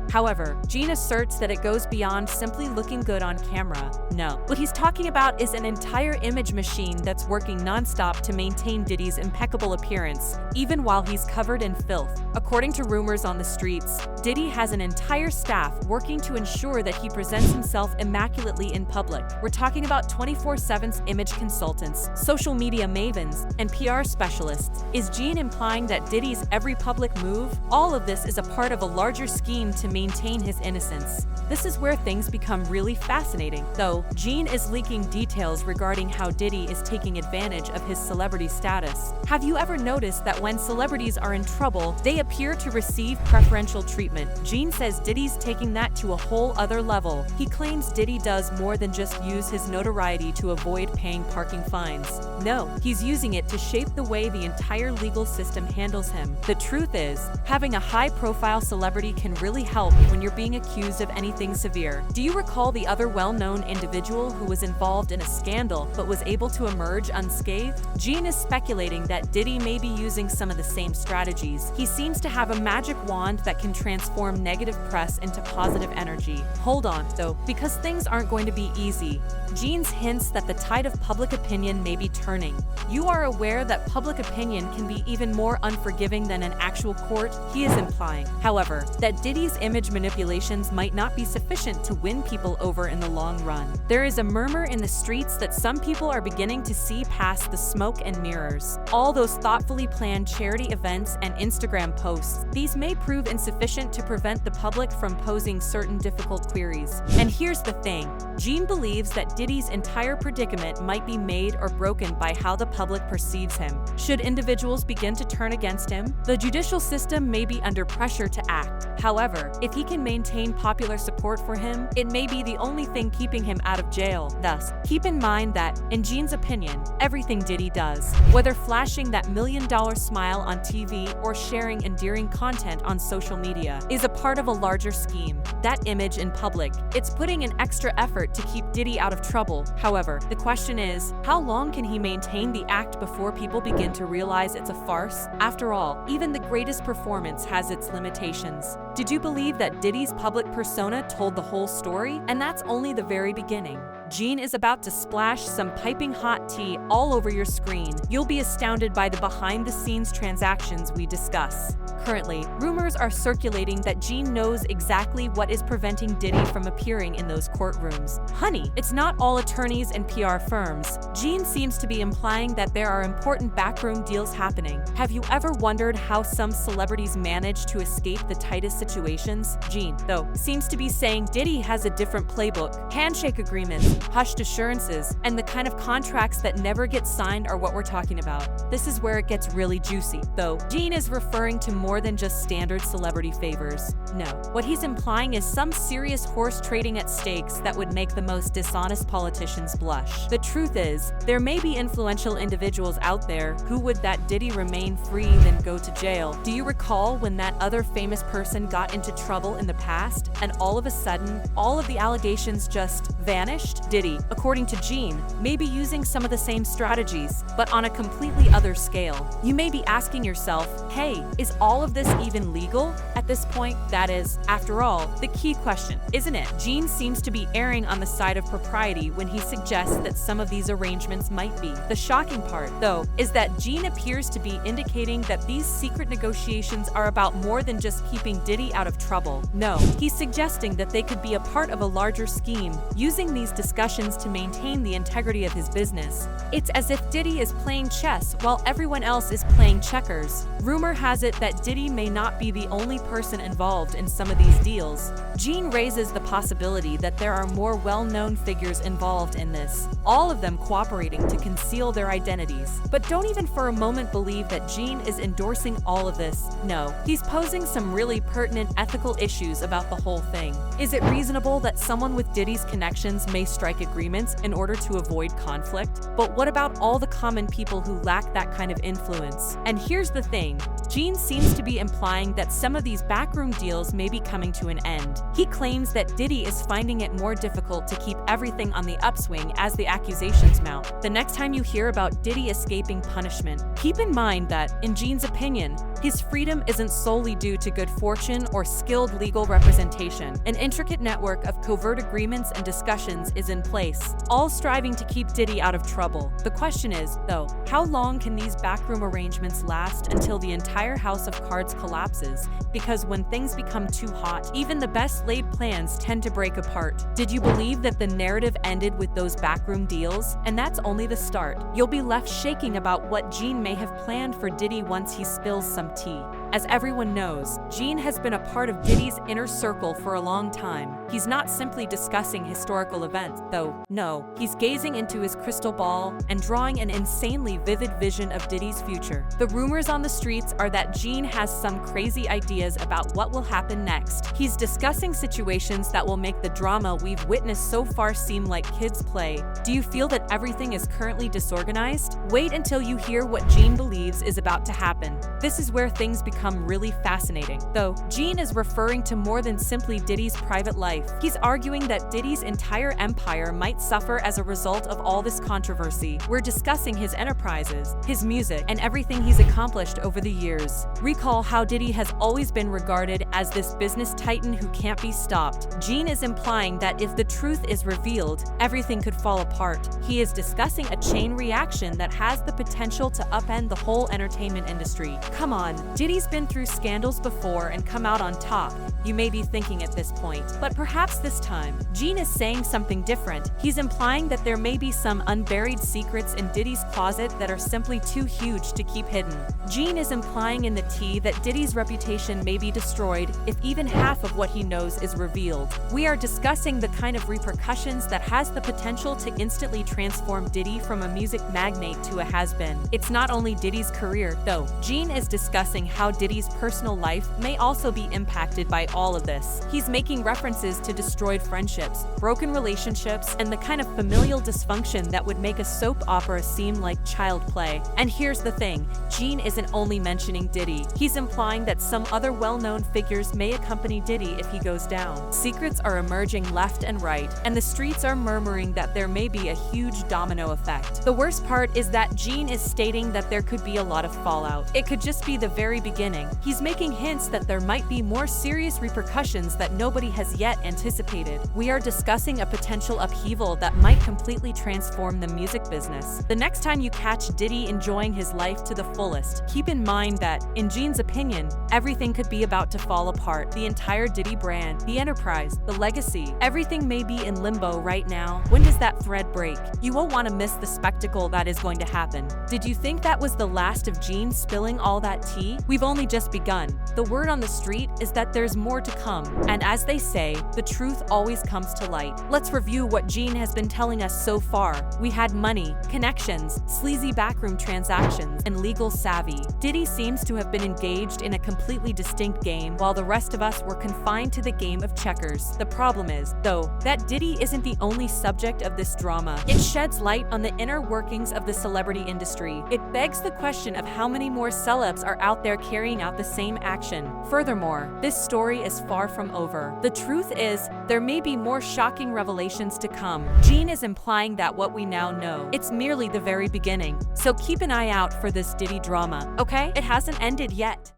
However, Gene asserts that it goes beyond simply looking good on camera. No. What he's talking about is an entire image machine that's working non-stop to maintain Diddy's impeccable appearance, even while he's covered in filth. According to rumors on the streets, Diddy has an entire staff working to ensure that he presents himself immaculately in public. We're talking about 24/7's image consultants, social media mavens, and PR specialists. Is Gene implying that Diddy's every public move? All of this is a part of a larger scheme to maintain his innocence. This is where things become really fascinating. Though, Gene is leaking details regarding how Diddy is taking advantage of his celebrity status. Have you ever noticed that when celebrities are in trouble, they appear appear to receive preferential treatment. Gene says Diddy's taking that to a whole other level. He claims Diddy does more than just use his notoriety to avoid paying parking fines. No, he's using it to shape the way the entire legal system handles him. The truth is, having a high-profile celebrity can really help when you're being accused of anything severe. Do you recall the other well-known individual who was involved in a scandal but was able to emerge unscathed? Gene is speculating that Diddy may be using some of the same strategies. He seems to have a magic wand that can transform negative press into positive energy. Hold on, though, because things aren't going to be easy. Gene's hints that the tide of public opinion may be turning. You are aware that public opinion can be even more unforgiving than an actual court, he is implying. However, that Diddy's image manipulations might not be sufficient to win people over in the long run. There is a murmur in the streets that some people are beginning to see past the smoke and mirrors. All those thoughtfully planned charity events and Instagram posts, these may prove insufficient to prevent the public from posing certain difficult queries. And here's the thing, Gene believes that Diddy's entire predicament might be made or broken by how the public perceives him. Should individuals begin to turn against him, the judicial system may be under pressure to act. However, if he can maintain popular support for him, it may be the only thing keeping him out of jail. Thus, keep in mind that, in Gene's opinion, everything Diddy does, whether flashing that million-dollar smile on TV or sharing endearing content on social media, is a part of a larger scheme. That image in public, it's putting an extra effort to keep Diddy out of trouble. However, the question is, how long can he maintain the act before people begin to realize it's a farce? After all, even the greatest performance has its limitations. Did you believe that Diddy's public persona told the whole story? And that's only the very beginning. Gene is about to splash some piping hot tea all over your screen. You'll be astounded by the behind-the-scenes transactions we discuss. Currently, rumors are circulating that Gene knows exactly what is preventing Diddy from appearing in those courtrooms. Honey, it's not all attorneys and PR firms. Gene seems to be implying that there are important backroom deals happening. Have you ever wondered how some celebrities manage to escape the tightest situations? Gene, though, seems to be saying Diddy has a different playbook. Handshake agreements, hushed assurances, and the kind of contracts that never get signed are what we're talking about. This is where it gets really juicy, though. Gene is referring to more than just standard celebrity favors. No, what he's implying is some serious horse trading at stakes that would make the most dishonest politicians blush. The truth is, there may be influential individuals out there who would that Diddy remain free than go to jail. Do you recall when that other famous person got into trouble in the past, and all of a sudden, all of the allegations just vanished? Diddy, according to Gene, may be using some of the same strategies, but on a completely other scale. You may be asking yourself, hey, is all of this even legal? At this point, that is, after all, the key question, isn't it? Gene seems to be erring on the side of propriety when he suggests that some of these arrangements might be. The shocking part, though, is that Gene appears to be indicating that these secret negotiations are about more than just keeping Diddy out of trouble. No, he's suggesting that they could be a part of a larger scheme, using these discussions to maintain the integrity of his business. It's as if Diddy is playing chess while everyone else is playing checkers. Rumor has it that Diddy may not be the only person involved in some of these deals. Gene raises the possibility that there are more well-known figures involved in this, all of them cooperating to conceal their identities. But don't even for a moment believe that Gene is endorsing all of this. No, he's posing some really pertinent ethical issues about the whole thing. Is it reasonable that someone with Diddy's connections may strike agreements in order to avoid conflict? But what about all the common people who lack that kind of influence? And here's the thing, Gene seems to be implying that some of these backroom deals may be coming to an end. He claims that Diddy is finding it more difficult to keep everything on the upswing as the accusations mount. The next time you hear about Diddy escaping punishment, keep in mind that, in Gene's opinion, his freedom isn't solely due to good fortune or skilled legal representation. An intricate network of covert agreements and discussions is in place, all striving to keep Diddy out of trouble. The question is, though, how long can these backroom arrangements last until the entire house of cards collapses? Because when things become too hot, even the best laid plans tend to break apart. Did you believe that the narrative ended with those backroom deals? And that's only the start. You'll be left shaking about what Gene may have planned for Diddy once he spills some tea. As everyone knows, Gene has been a part of Diddy's inner circle for a long time. He's not simply discussing historical events, though. No, he's gazing into his crystal ball and drawing an insanely vivid vision of Diddy's future. The rumors on the streets are that Gene has some crazy ideas about what will happen next. He's discussing situations that will make the drama we've witnessed so far seem like kids' play. Do you feel that everything is currently disorganized? Wait until you hear what Gene believes is about to happen. This is where things become really fascinating. Though, Gene is referring to more than simply Diddy's private life. He's arguing that Diddy's entire empire might suffer as a result of all this controversy. We're discussing his enterprises, his music, and everything he's accomplished over the years. Recall how Diddy has always been regarded as this business titan who can't be stopped. Gene is implying that if the truth is revealed, everything could fall apart. He is discussing a chain reaction that has the potential to upend the whole entertainment industry. Come on, Diddy's been through scandals before and come out on top, you may be thinking at this point. But perhaps this time, Gene is saying something different. He's implying that there may be some unburied secrets in Diddy's closet that are simply too huge to keep hidden. Gene is implying in the tea that Diddy's reputation may be destroyed if even half of what he knows is revealed. We are discussing the kind of repercussions that has the potential to instantly transform Diddy from a music magnate to a has-been. It's not only Diddy's career, though. Gene is discussing how Diddy's personal life may also be impacted by all of this. He's making references to destroyed friendships, broken relationships, and the kind of familial dysfunction that would make a soap opera seem like child play. And here's the thing, Gene isn't only mentioning Diddy. He's implying that some other well-known figures may accompany Diddy if he goes down. Secrets are emerging left and right, and the streets are murmuring that there may be a huge domino effect. The worst part is that Gene is stating that there could be a lot of fallout. It could just be the very beginning. He's making hints that there might be more serious repercussions that nobody has yet anticipated. We are discussing a potential upheaval that might completely transform the music business. The next time you catch Diddy enjoying his life to the fullest, keep in mind that, in Gene's opinion, everything could be about to fall apart. The entire Diddy brand, the enterprise, the legacy, everything may be in limbo right now. When does that thread break? You won't want to miss the spectacle that is going to happen. Did you think that was the last of Gene spilling all that tea? We've only just begun. The word on the street is that there's more to come, and as they say, the truth always comes to light. Let's review what Gene has been telling us so far. We had money, connections, sleazy backroom transactions, and legal savvy. Diddy seems to have been engaged in a completely distinct game, while the rest of us were confined to the game of checkers. The problem is, though, that Diddy isn't the only subject of this drama. It sheds light on the inner workings of the celebrity industry. It begs the question of how many more celebs are out there carrying out the same action. Furthermore, this story is far from over. The truth is, there may be more shocking revelations to come. Gene is implying that what we now know, it's merely the very beginning. So keep an eye out for this Diddy drama, okay? It hasn't ended yet.